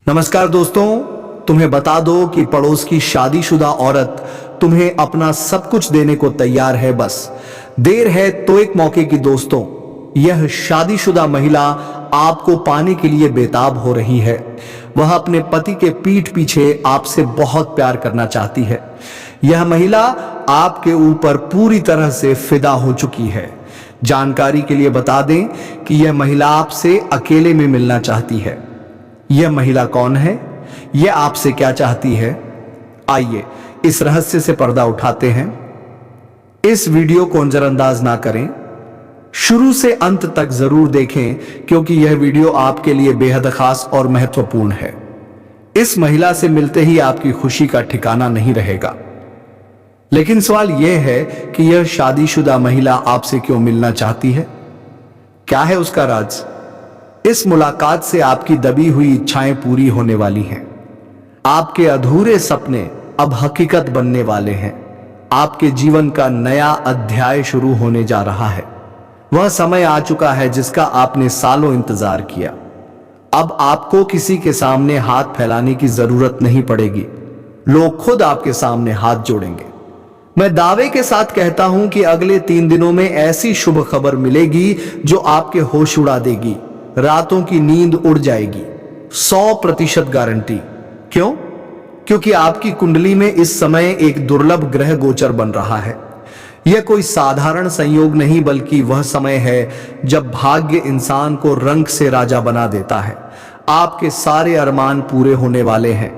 नमस्कार दोस्तों, तुम्हें बता दो कि पड़ोस की शादीशुदा औरत तुम्हें अपना सब कुछ देने को तैयार है। बस देर है तो एक मौके की। दोस्तों, यह शादीशुदा महिला आपको पाने के लिए बेताब हो रही है। वह अपने पति के पीठ पीछे आपसे बहुत प्यार करना चाहती है। यह महिला आपके ऊपर पूरी तरह से फिदा हो चुकी है। जानकारी के लिए बता दें कि यह महिला आपसे अकेले में मिलना चाहती है। यह महिला कौन है? यह आपसे क्या चाहती है? आइए इस रहस्य से पर्दा उठाते हैं। इस वीडियो को नजरअंदाज ना करें, शुरू से अंत तक जरूर देखें, क्योंकि यह वीडियो आपके लिए बेहद खास और महत्वपूर्ण है। इस महिला से मिलते ही आपकी खुशी का ठिकाना नहीं रहेगा। लेकिन सवाल यह है कि यह शादीशुदा महिला आपसे क्यों मिलना चाहती है? क्या है उसका राज? इस मुलाकात से आपकी दबी हुई इच्छाएं पूरी होने वाली हैं। आपके अधूरे सपने अब हकीकत बनने वाले हैं। आपके जीवन का नया अध्याय शुरू होने जा रहा है। वह समय आ चुका है जिसका आपने सालों इंतजार किया। अब आपको किसी के सामने हाथ फैलाने की जरूरत नहीं पड़ेगी। लोग खुद आपके सामने हाथ जोड़ेंगे। मैं दावे के साथ कहता हूं कि अगले 3 दिनों में ऐसी शुभ खबर मिलेगी जो आपके होश उड़ा देगी। रातों की नींद उड़ जाएगी। 100% गारंटी। क्यों? क्योंकि आपकी कुंडली में इस समय एक दुर्लभ ग्रह गोचर बन रहा है। यह कोई साधारण संयोग नहीं, बल्कि वह समय है जब भाग्य इंसान को रंग से राजा बना देता है। आपके सारे अरमान पूरे होने वाले हैं।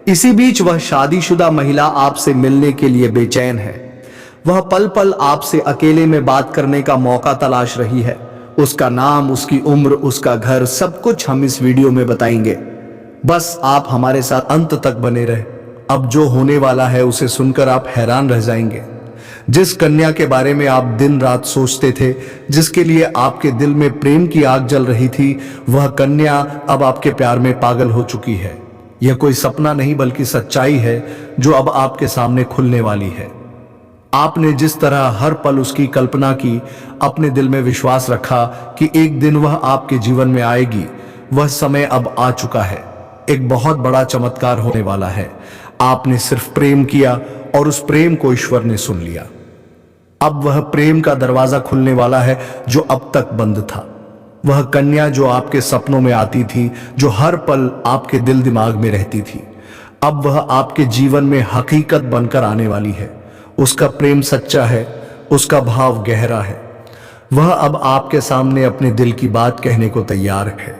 इसी बीच वह शादीशुदा महिला आपसे मिलने के लिए बेचैन है। वह पल पल आपसे अकेले में बात करने का मौका तलाश रही है। उसका नाम, उसकी उम्र, उसका घर, सब कुछ हम इस वीडियो में बताएंगे। बस आप हमारे साथ अंत तक बने रहे। अब जो होने वाला है उसे सुनकर आप हैरान रह जाएंगे। जिस कन्या के बारे में आप दिन रात सोचते थे, जिसके लिए आपके दिल में प्रेम की आग जल रही थी, वह कन्या अब आपके प्यार में पागल हो चुकी है। यह कोई सपना नहीं बल्कि सच्चाई है जो अब आपके सामने खुलने वाली है। आपने जिस तरह हर पल उसकी कल्पना की, अपने दिल में विश्वास रखा कि एक दिन वह आपके जीवन में आएगी, वह समय अब आ चुका है। एक बहुत बड़ा चमत्कार होने वाला है। आपने सिर्फ प्रेम किया और उस प्रेम को ईश्वर ने सुन लिया। अब वह प्रेम का दरवाजा खुलने वाला है जो अब तक बंद था। वह कन्या जो आपके सपनों में आती थी, जो हर पल आपके दिल दिमाग में रहती थी, अब वह आपके जीवन में हकीकत बनकर आने वाली है। उसका प्रेम सच्चा है, उसका भाव गहरा है। वह अब आपके सामने अपने दिल की बात कहने को तैयार है।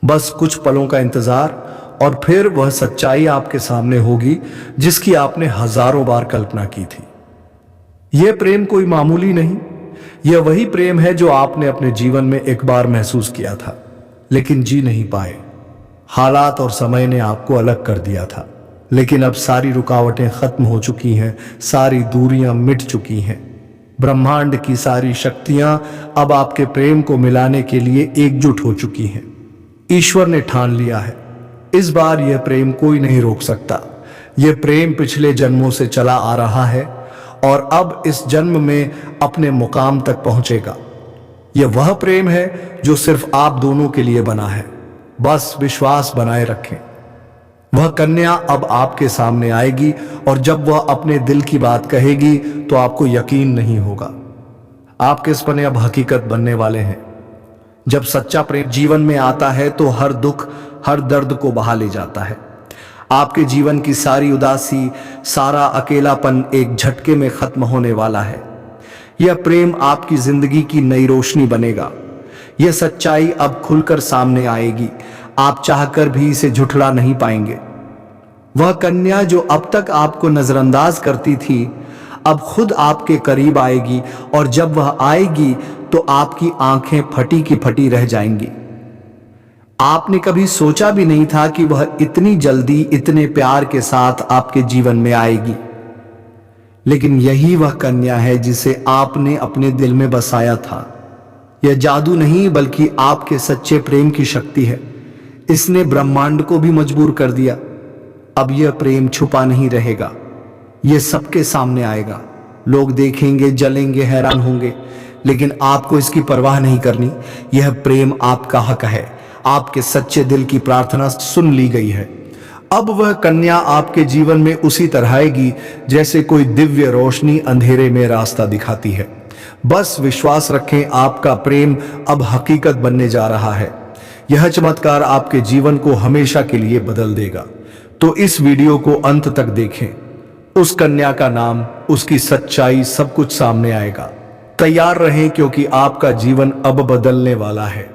बस कुछ पलों का इंतजार और फिर वह सच्चाई आपके सामने होगी जिसकी आपने हजारों बार कल्पना की थी। यह प्रेम कोई मामूली नहीं, यह वही प्रेम है जो आपने अपने जीवन में एक बार महसूस किया था, लेकिन जी नहीं पाए। हालात और समय ने आपको अलग कर दिया था। लेकिन अब सारी रुकावटें खत्म हो चुकी हैं, सारी दूरियां मिट चुकी हैं। ब्रह्मांड की सारी शक्तियां अब आपके प्रेम को मिलाने के लिए एकजुट हो चुकी हैं। ईश्वर ने ठान लिया है, इस बार यह प्रेम कोई नहीं रोक सकता। यह प्रेम पिछले जन्मों से चला आ रहा है और अब इस जन्म में अपने मुकाम तक पहुंचेगा। यह वह प्रेम है जो सिर्फ आप दोनों के लिए बना है। बस विश्वास बनाए रखें। वह कन्या अब आपके सामने आएगी और जब वह अपने दिल की बात कहेगी तो आपको यकीन नहीं होगा। आपके सपने अब हकीकत बनने वाले हैं। जब सच्चा प्रेम जीवन में आता है तो हर दुख, हर दर्द को बहा ले जाता है। आपके जीवन की सारी उदासी, सारा अकेलापन एक झटके में खत्म होने वाला है। यह प्रेम आपकी जिंदगी की नई रोशनी बनेगा। यह सच्चाई अब खुलकर सामने आएगी। आप चाहकर भी इसे झुठला नहीं पाएंगे। वह कन्या जो अब तक आपको नजरअंदाज करती थी, अब खुद आपके करीब आएगी और जब वह आएगी तो आपकी आंखें फटी की फटी रह जाएंगी। आपने कभी सोचा भी नहीं था कि वह इतनी जल्दी, इतने प्यार के साथ आपके जीवन में आएगी। लेकिन यही वह कन्या है जिसे आपने अपने दिल में बसाया था। यह जादू नहीं बल्कि आपके सच्चे प्रेम की शक्ति है। इसने ब्रह्मांड को भी मजबूर कर दिया। अब यह प्रेम छुपा नहीं रहेगा, यह सबके सामने आएगा। लोग देखेंगे, जलेंगे, हैरान होंगे, लेकिन आपको इसकी परवाह नहीं करनी। यह प्रेम आपका हक है। आपके सच्चे दिल की प्रार्थना सुन ली गई है। अब वह कन्या आपके जीवन में उसी तरह आएगी जैसे कोई दिव्य रोशनी अंधेरे में रास्ता दिखाती है। बस विश्वास रखें, आपका प्रेम अब हकीकत बनने जा रहा है। यह चमत्कार आपके जीवन को हमेशा के लिए बदल देगा। तो इस वीडियो को अंत तक देखें। उस कन्या का नाम, उसकी सच्चाई, सब कुछ सामने आएगा। तैयार रहें क्योंकि आपका जीवन अब बदलने वाला है।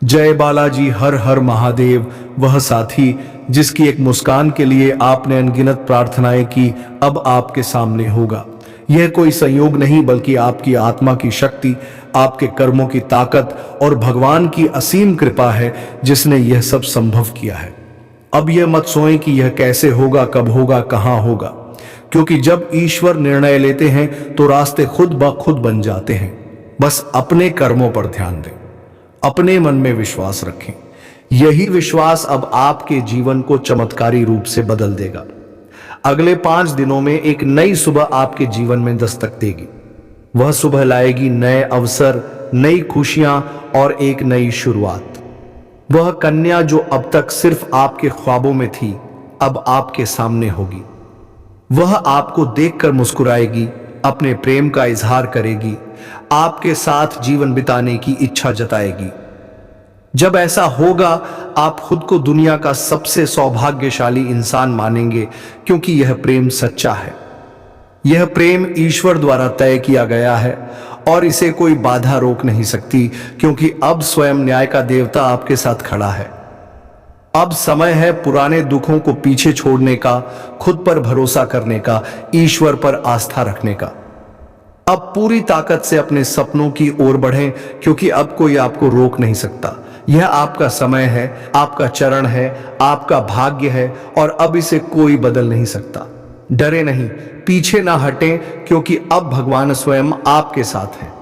जय बालाजी, हर हर महादेव। वह साथी जिसकी एक मुस्कान के लिए आपने अनगिनत प्रार्थनाएं की, अब आपके सामने होगा। यह कोई संयोग नहीं बल्कि आपकी आत्मा की शक्ति, आपके कर्मों की ताकत और भगवान की असीम कृपा है जिसने यह सब संभव किया है। अब यह मत सोचें कि यह कैसे होगा, कब होगा, कहां होगा, क्योंकि जब ईश्वर निर्णय लेते हैं तो रास्ते खुद ब खुद बन जाते हैं। बस अपने कर्मों पर ध्यान दें, अपने मन में विश्वास रखें। यही विश्वास अब आपके जीवन को चमत्कारी रूप से बदल देगा। अगले 5 दिनों में एक नई सुबह आपके जीवन में दस्तक देगी। वह सुबह लाएगी नए अवसर, नई खुशियां और एक नई शुरुआत। वह कन्या जो अब तक सिर्फ आपके ख्वाबों में थी, अब आपके सामने होगी। वह आपको देखकर मुस्कुराएगी, अपने प्रेम का इजहार करेगी, आपके साथ जीवन बिताने की इच्छा जताएगी। जब ऐसा होगा, आप खुद को दुनिया का सबसे सौभाग्यशाली इंसान मानेंगे, क्योंकि यह प्रेम सच्चा है। यह प्रेम ईश्वर द्वारा तय किया गया है और इसे कोई बाधा रोक नहीं सकती, क्योंकि अब स्वयं न्याय का देवता आपके साथ खड़ा है। अब समय है पुराने दुखों को पीछे छोड़ने का, खुद पर भरोसा करने का, ईश्वर पर आस्था रखने का। अब पूरी ताकत से अपने सपनों की ओर बढ़ें, क्योंकि अब कोई आपको रोक नहीं सकता। यह आपका समय है, आपका चरण है, आपका भाग्य है और अब इसे कोई बदल नहीं सकता। डरे नहीं, पीछे ना हटें, क्योंकि अब भगवान स्वयं आपके साथ हैं।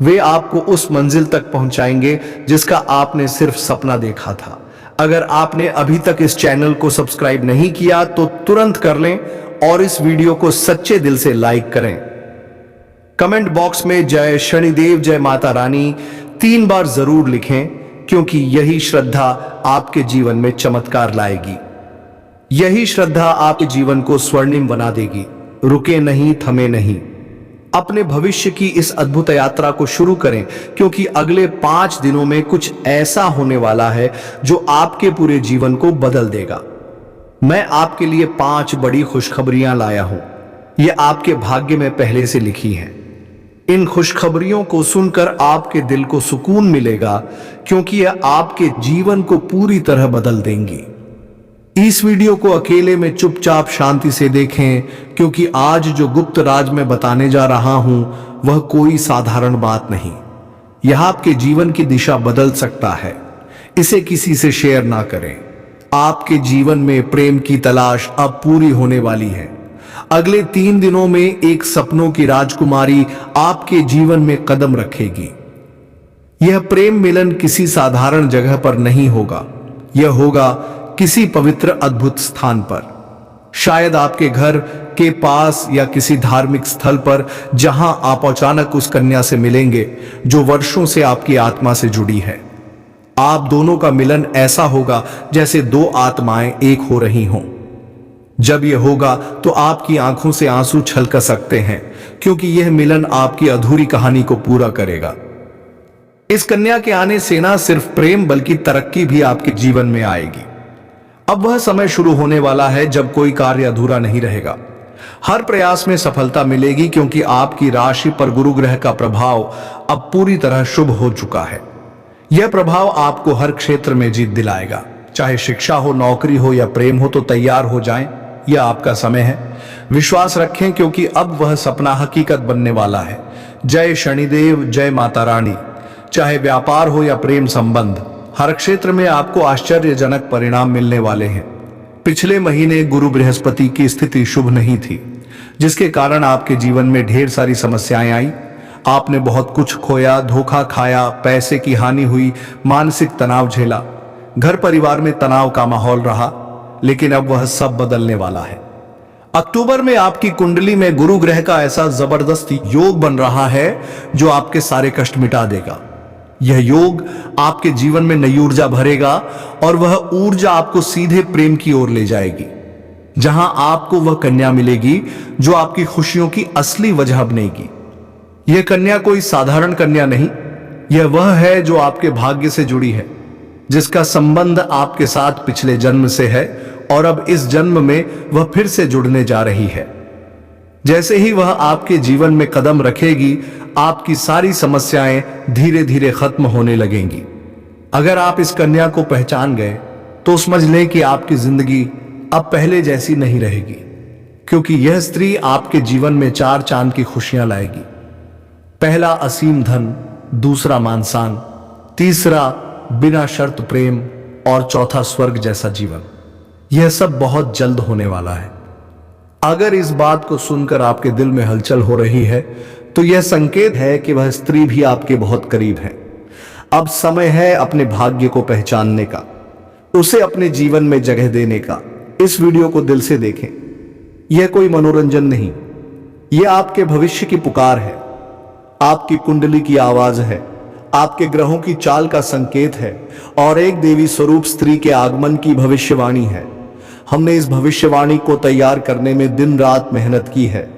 वे आपको उस मंजिल तक पहुंचाएंगे जिसका आपने सिर्फ सपना देखा था। अगर आपने अभी तक इस चैनल को सब्सक्राइब नहीं किया तो तुरंत कर लें और इस वीडियो को सच्चे दिल से लाइक करें। कमेंट बॉक्स में जय शनिदेव, जय माता रानी 3 बार जरूर लिखें, क्योंकि यही श्रद्धा आपके जीवन में चमत्कार लाएगी। यही श्रद्धा आपके जीवन को स्वर्णिम बना देगी। रुके नहीं, थमे नहीं, अपने भविष्य की इस अद्भुत यात्रा को शुरू करें, क्योंकि अगले 5 दिनों में कुछ ऐसा होने वाला है जो आपके पूरे जीवन को बदल देगा। मैं आपके लिए 5 बड़ी खुशखबरियां लाया हूं। ये आपके भाग्य में पहले से लिखी हैं। इन खुशखबरियों को सुनकर आपके दिल को सुकून मिलेगा, क्योंकि यह आपके जीवन को पूरी तरह बदल देंगी। इस वीडियो को अकेले में चुपचाप शांति से देखें, क्योंकि आज जो गुप्त राज में बताने जा रहा हूं वह कोई साधारण बात नहीं। यह आपके जीवन की दिशा बदल सकता है। इसे किसी से शेयर ना करें। आपके जीवन में प्रेम की तलाश अब पूरी होने वाली है। अगले 3 दिनों में एक सपनों की राजकुमारी आपके जीवन में कदम रखेगी। यह प्रेम मिलन किसी साधारण जगह पर नहीं होगा। यह होगा किसी पवित्र अद्भुत स्थान पर, शायद आपके घर के पास या किसी धार्मिक स्थल पर, जहां आप अचानक उस कन्या से मिलेंगे जो वर्षों से आपकी आत्मा से जुड़ी है। आप दोनों का मिलन ऐसा होगा जैसे 2 आत्माएं एक हो रही हों। जब यह होगा तो आपकी आंखों से आंसू छलक सकते हैं, क्योंकि यह मिलन आपकी अधूरी कहानी को पूरा करेगा। इस कन्या के आने से ना सिर्फ प्रेम बल्कि तरक्की भी आपके जीवन में आएगी। अब वह समय शुरू होने वाला है जब कोई कार्य अधूरा नहीं रहेगा। हर प्रयास में सफलता मिलेगी, क्योंकि आपकी राशि पर गुरु ग्रह का प्रभाव अब पूरी तरह शुभ हो चुका है। यह प्रभाव आपको हर क्षेत्र में जीत दिलाएगा। चाहे शिक्षा हो, नौकरी हो या प्रेम हो, तो तैयार हो जाएं, यह आपका समय है। विश्वास रखें, क्योंकि अब वह सपना हकीकत बनने वाला है। जय शनिदेव, जय माता रानी। चाहे व्यापार हो या प्रेम संबंध, हर क्षेत्र में आपको आश्चर्यजनक परिणाम मिलने वाले हैं। पिछले महीने गुरु बृहस्पति की स्थिति शुभ नहीं थी, जिसके कारण आपके जीवन में ढेर सारी समस्याएं आई। आपने बहुत कुछ खोया, धोखा खाया, पैसे की हानि हुई, मानसिक तनाव झेला, घर परिवार में तनाव का माहौल रहा। लेकिन अब वह सब बदलने वाला है। अक्टूबर में आपकी कुंडली में गुरु ग्रह का ऐसा जबरदस्त योग बन रहा है जो आपके सारे कष्ट मिटा देगा। यह योग आपके जीवन में नई ऊर्जा भरेगा और वह ऊर्जा आपको सीधे प्रेम की ओर ले जाएगी, जहां आपको वह कन्या मिलेगी जो आपकी खुशियों की असली वजह बनेगी। यह कन्या कोई साधारण कन्या नहीं, यह वह है जो आपके भाग्य से जुड़ी है, जिसका संबंध आपके साथ पिछले जन्म से है और अब इस जन्म में वह फिर से जुड़ने जा रही है। जैसे ही वह आपके जीवन में कदम रखेगी, आपकी सारी समस्याएं धीरे धीरे खत्म होने लगेंगी। अगर आप इस कन्या को पहचान गए तो समझ लें कि आपकी जिंदगी अब पहले जैसी नहीं रहेगी, क्योंकि यह स्त्री आपके जीवन में 4 चांद की खुशियां लाएगी। पहला असीम धन, दूसरा मान सम्मान, तीसरा बिना शर्त प्रेम और चौथा स्वर्ग जैसा जीवन। यह सब बहुत जल्द होने वाला है। अगर इस बात को सुनकर आपके दिल में हलचल हो रही है तो यह संकेत है कि वह स्त्री भी आपके बहुत करीब है। अब समय है अपने भाग्य को पहचानने का, उसे अपने जीवन में जगह देने का। इस वीडियो को दिल से देखें, यह कोई मनोरंजन नहीं, यह आपके भविष्य की पुकार है, आपकी कुंडली की आवाज है, आपके ग्रहों की चाल का संकेत है और एक देवी स्वरूप स्त्री के आगमन की भविष्यवाणी है। हमने इस भविष्यवाणी को तैयार करने में दिन रात मेहनत की है।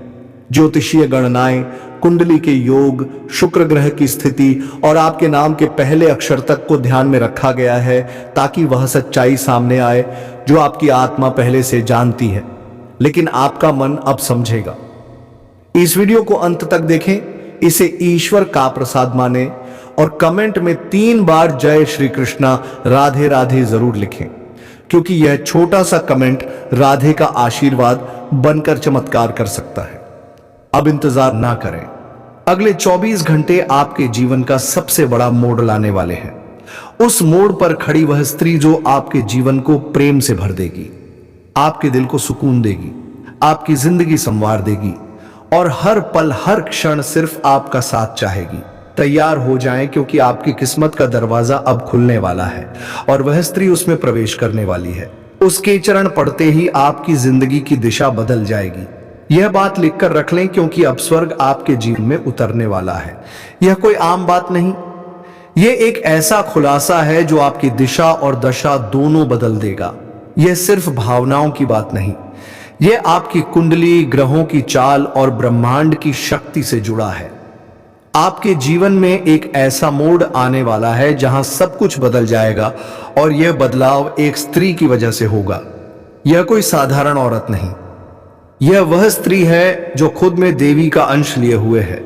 ज्योतिषीय गणनाएं, कुंडली के योग, शुक्र ग्रह की स्थिति और आपके नाम के पहले अक्षर तक को ध्यान में रखा गया है, ताकि वह सच्चाई सामने आए जो आपकी आत्मा पहले से जानती है, लेकिन आपका मन अब समझेगा। इस वीडियो को अंत तक देखें, इसे ईश्वर का प्रसाद माने और कमेंट में 3 बार जय श्री कृष्णा राधे राधे जरूर लिखें, क्योंकि यह छोटा सा कमेंट राधे का आशीर्वाद बनकर चमत्कार कर सकता है। अब इंतजार ना करें, अगले 24 घंटे आपके जीवन का सबसे बड़ा मोड़ लाने वाले हैं। उस मोड़ पर खड़ी वह स्त्री जो आपके जीवन को प्रेम से भर देगी, आपके दिल को सुकून देगी, आपकी जिंदगी संवार देगी और हर पल हर क्षण सिर्फ आपका साथ चाहेगी। तैयार हो जाएं, क्योंकि आपकी किस्मत का दरवाजा अब खुलने वाला है और वह स्त्री उसमें प्रवेश करने वाली है। उसके चरण पड़ते ही आपकी जिंदगी की दिशा बदल जाएगी। यह बात लिखकर रख लें, क्योंकि अब स्वर्ग आपके जीवन में उतरने वाला है। यह कोई आम बात नहीं, यह एक ऐसा खुलासा है जो आपकी दिशा और दशा दोनों बदल देगा। यह सिर्फ भावनाओं की बात नहीं, यह आपकी कुंडली, ग्रहों की चाल और ब्रह्मांड की शक्ति से जुड़ा है। आपके जीवन में एक ऐसा मोड़ आने वाला है जहां सब कुछ बदल जाएगा और यह बदलाव एक स्त्री की वजह से होगा। यह कोई साधारण औरत नहीं, यह वह स्त्री है जो खुद में देवी का अंश लिए हुए है।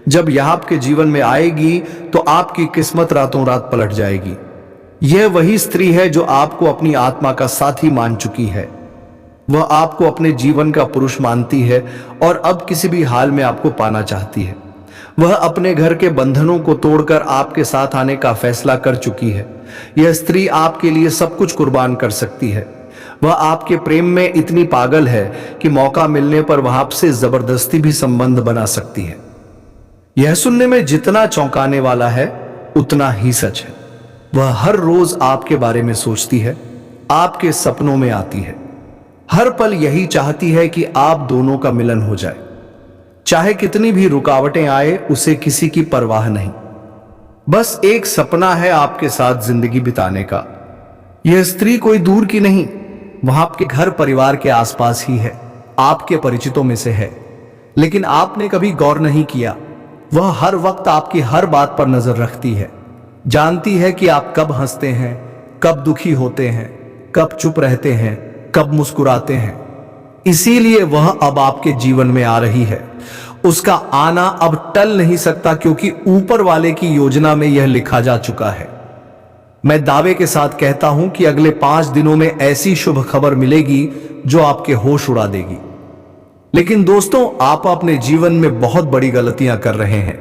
जब यह आपके जीवन में आएगी तो आपकी किस्मत रातों रात पलट जाएगी। यह वही स्त्री है जो आपको अपनी आत्मा का साथी मान चुकी है। वह आपको अपने जीवन का पुरुष मानती है और अब किसी भी हाल में आपको पाना चाहती है। वह अपने घर के बंधनों को तोड़कर आपके साथ आने का फैसला कर चुकी है। यह स्त्री आपके लिए सब कुछ कुर्बान कर सकती है। वह आपके प्रेम में इतनी पागल है कि मौका मिलने पर वह आपसे जबरदस्ती भी संबंध बना सकती है। यह सुनने में जितना चौंकाने वाला है उतना ही सच है। वह हर रोज आपके बारे में सोचती है, आपके सपनों में आती है, हर पल यही चाहती है कि आप दोनों का मिलन हो जाए। चाहे कितनी भी रुकावटें आए, उसे किसी की परवाह नहीं। बस एक सपना है आपके साथ जिंदगी बिताने का। यह स्त्री कोई दूर की नहीं, वह आपके घर परिवार के आसपास ही है, आपके परिचितों में से है। लेकिन आपने कभी गौर नहीं किया, वह हर वक्त आपकी हर बात पर नजर रखती है, जानती है कि आप कब हंसते हैं, कब दुखी होते हैं, कब चुप रहते हैं, कब मुस्कुराते हैं। इसीलिए वह अब आपके जीवन में आ रही है। उसका आना अब टल नहीं सकता, क्योंकि ऊपर वाले की योजना में यह लिखा जा चुका है। मैं दावे के साथ कहता हूं कि अगले 5 दिनों में ऐसी शुभ खबर मिलेगी जो आपके होश उड़ा देगी। लेकिन दोस्तों, आप अपने जीवन में बहुत बड़ी गलतियां कर रहे हैं।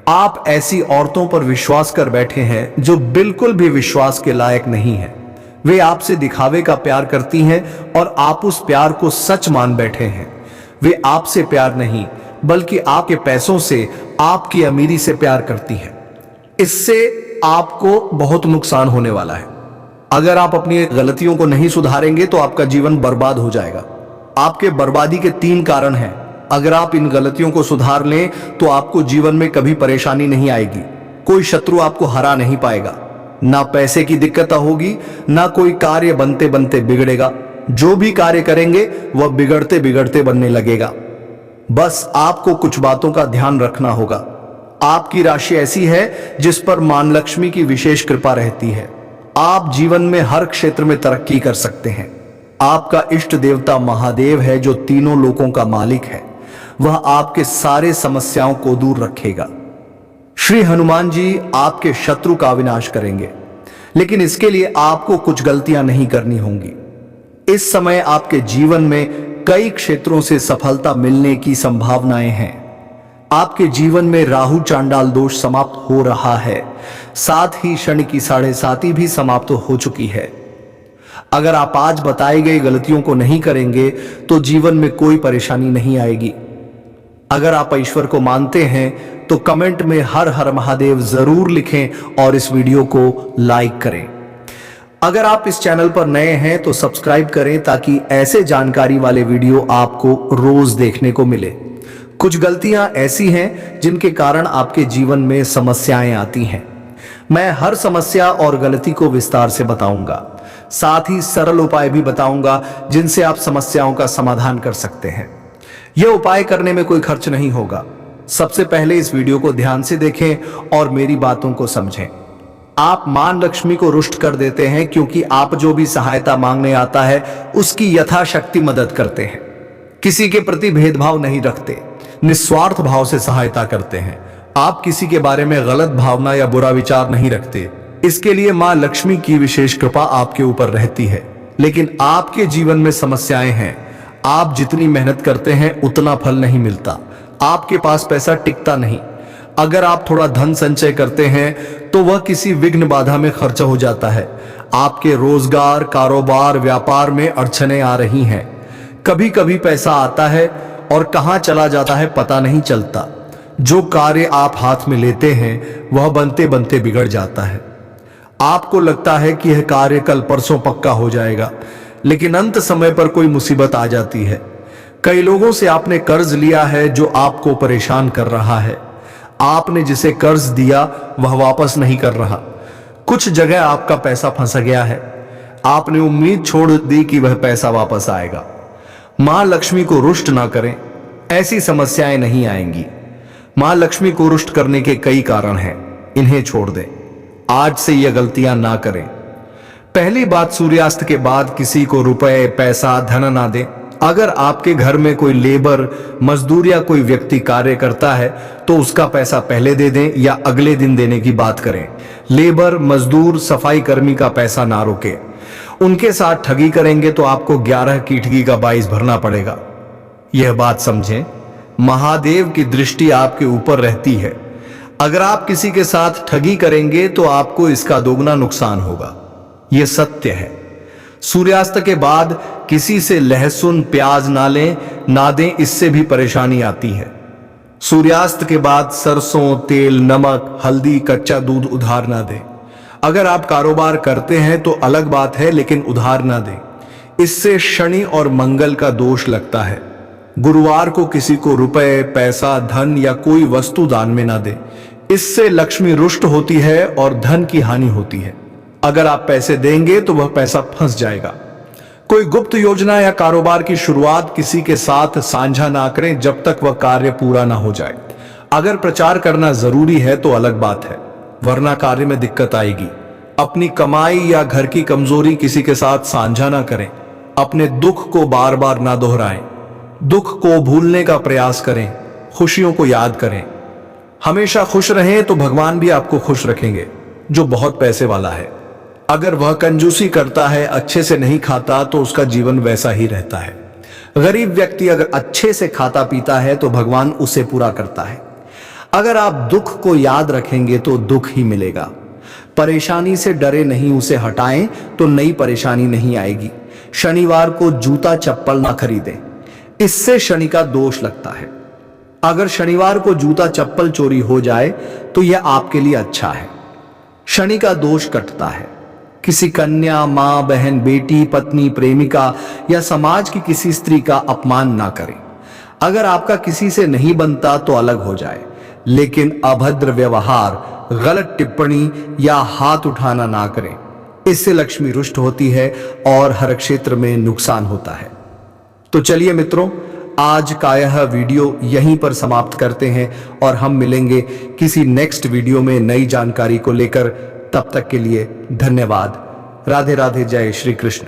आप ऐसी औरतों पर विश्वास कर बैठे हैं जो बिल्कुल भी विश्वास के लायक नहीं है। वे आपसे दिखावे का प्यार करती हैं और आप उस प्यार को सच मान बैठे हैं। वे आपसे प्यार नहीं, बल्कि आपके पैसों से, आपकी अमीरी से प्यार करती हैं। इससे आपको बहुत नुकसान होने वाला है। अगर आप अपनी गलतियों को नहीं सुधारेंगे तो आपका जीवन बर्बाद हो जाएगा। आपके बर्बादी के 3 कारण हैं। अगर आप इन गलतियों को सुधार लें तो आपको जीवन में कभी परेशानी नहीं आएगी। कोई शत्रु आपको हरा नहीं पाएगा। ना पैसे की दिक्कत होगी, ना कोई कार्य बनते बनते बिगड़ेगा। जो भी कार्य करेंगे वह बिगड़ते बिगड़ते बनने लगेगा। बस आपको कुछ बातों का ध्यान रखना होगा। आपकी राशि ऐसी है जिस पर मां लक्ष्मी की विशेष कृपा रहती है। आप जीवन में हर क्षेत्र में तरक्की कर सकते हैं। आपका इष्ट देवता महादेव है जो तीनों लोकों का मालिक है। वह आपके सारे समस्याओं को दूर रखेगा। श्री हनुमान जी आपके शत्रु का विनाश करेंगे, लेकिन इसके लिए आपको कुछ गलतियां नहीं करनी होंगी। इस समय आपके जीवन में कई क्षेत्रों से सफलता मिलने की संभावनाएं हैं। आपके जीवन में राहु चांडाल दोष समाप्त हो रहा है, साथ ही शनि की 7.5 भी समाप्त हो चुकी है। अगर आप आज बताई गई गलतियों को नहीं करेंगे तो जीवन में कोई परेशानी नहीं आएगी। अगर आप ईश्वर को मानते हैं तो कमेंट में हर हर महादेव जरूर लिखें और इस वीडियो को लाइक करें। अगर आप इस चैनल पर नए हैं तो सब्सक्राइब करें ताकि ऐसे जानकारी वाले वीडियो आपको रोज देखने को मिले। कुछ गलतियां ऐसी हैं जिनके कारण आपके जीवन में समस्याएं आती हैं। मैं हर समस्या और गलती को विस्तार से बताऊंगा, साथ ही सरल उपाय भी बताऊंगा जिनसे आप समस्याओं का समाधान कर सकते हैं। यह उपाय करने में कोई खर्च नहीं होगा। सबसे पहले इस वीडियो को ध्यान से देखें और मेरी बातों को समझें। आप मां लक्ष्मी को रुष्ट कर देते हैं क्योंकि आप जो भी सहायता मांगने आता है उसकी यथाशक्ति मदद करते हैं। किसी के प्रति भेदभाव नहीं रखते, निस्वार्थ भाव से सहायता करते हैं। आप किसी के बारे में गलत भावना या बुरा विचार नहीं रखते। इसके लिए मां लक्ष्मी की विशेष कृपा आपके ऊपर रहती है। लेकिन आपके जीवन में समस्याएं हैं। आप जितनी मेहनत करते हैं उतना फल नहीं मिलता। आपके पास पैसा टिकता नहीं। अगर आप थोड़ा धन संचय करते हैं तो वह किसी विघ्न बाधा में खर्च हो जाता है। आपके रोजगार, कारोबार, व्यापार में अड़चने आ रही हैं। कभी कभी पैसा आता है और कहां चला जाता है पता नहीं चलता। जो कार्य आप हाथ में लेते हैं वह बनते बनते बिगड़ जाता है। आपको लगता है कि यह कार्य कल परसों पक्का हो जाएगा, लेकिन अंत समय पर कोई मुसीबत आ जाती है। कई लोगों से आपने कर्ज लिया है जो आपको परेशान कर रहा है। आपने जिसे कर्ज दिया वह वापस नहीं कर रहा। कुछ जगह आपका पैसा फंस गया है। आपने उम्मीद छोड़ दी कि वह पैसा वापस आएगा। मां लक्ष्मी को रुष्ट ना करें, ऐसी समस्याएं नहीं आएंगी। मां लक्ष्मी को रुष्ट करने के कई कारण हैं, इन्हें छोड़ दें। आज से यह गलतियां ना करें। पहली बात, सूर्यास्त के बाद किसी को रुपए, पैसा, धन ना दें। अगर आपके घर में कोई लेबर, मजदूर या कोई व्यक्ति कार्य करता है तो उसका पैसा पहले दे दें या अगले दिन देने की बात करें। लेबर, मजदूर, सफाई कर्मी का पैसा ना रोके। उनके साथ ठगी करेंगे तो आपको 11 की ठगी का 22 भरना पड़ेगा। यह बात समझें, महादेव की दृष्टि आपके ऊपर रहती है। अगर आप किसी के साथ ठगी करेंगे तो आपको इसका दोगुना नुकसान होगा। यह सत्य है। सूर्यास्त के बाद किसी से लहसुन, प्याज ना लें, ना दें, इससे भी परेशानी आती है। सूर्यास्त के बाद सरसों, तेल, नमक, हल्दी, कच्चा दूध उधार ना दें। अगर आप कारोबार करते हैं तो अलग बात है, लेकिन उधार ना दें। इससे शनि और मंगल का दोष लगता है। गुरुवार को किसी को रुपए, पैसा, धन या कोई वस्तु दान में ना दें। इससे लक्ष्मी रुष्ट होती है और धन की हानि होती है। अगर आप पैसे देंगे तो वह पैसा फंस जाएगा। कोई गुप्त योजना या कारोबार की शुरुआत किसी के साथ साझा ना करें जब तक वह कार्य पूरा ना हो जाए। अगर प्रचार करना जरूरी है तो अलग बात है, वरना कार्य में दिक्कत आएगी। अपनी कमाई या घर की कमजोरी किसी के साथ साझा ना करें। अपने दुख को बार बार ना दोहराएं। दुख को भूलने का प्रयास करें, खुशियों को याद करें। हमेशा खुश रहें तो भगवान भी आपको खुश रखेंगे। जो बहुत पैसे वाला है, अगर वह कंजूसी करता है, अच्छे से नहीं खाता, तो उसका जीवन वैसा ही रहता है। गरीब व्यक्ति अगर अच्छे से खाता पीता है तो भगवान उसे पूरा करता है। अगर आप दुख को याद रखेंगे तो दुख ही मिलेगा। परेशानी से डरे नहीं, उसे हटाएं तो नई परेशानी नहीं आएगी। शनिवार को जूता चप्पल ना खरीदें, इससे शनि का दोष लगता है। अगर शनिवार को जूता चप्पल चोरी हो जाए तो यह आपके लिए अच्छा है, शनि का दोष कटता है। किसी कन्या, मां, बहन, बेटी, पत्नी, प्रेमिका या समाज की किसी स्त्री का अपमान ना करें। अगर आपका किसी से नहीं बनता तो अलग हो जाए, लेकिन अभद्र व्यवहार, गलत टिप्पणी या हाथ उठाना ना करें। इससे लक्ष्मी रुष्ट होती है और हर क्षेत्र में नुकसान होता है। तो चलिए मित्रों, आज का यह वीडियो यहीं पर समाप्त करते हैं और हम मिलेंगे किसी नेक्स्ट वीडियो में नई जानकारी को लेकर। तब तक के लिए धन्यवाद। राधे राधे, जय श्री कृष्ण।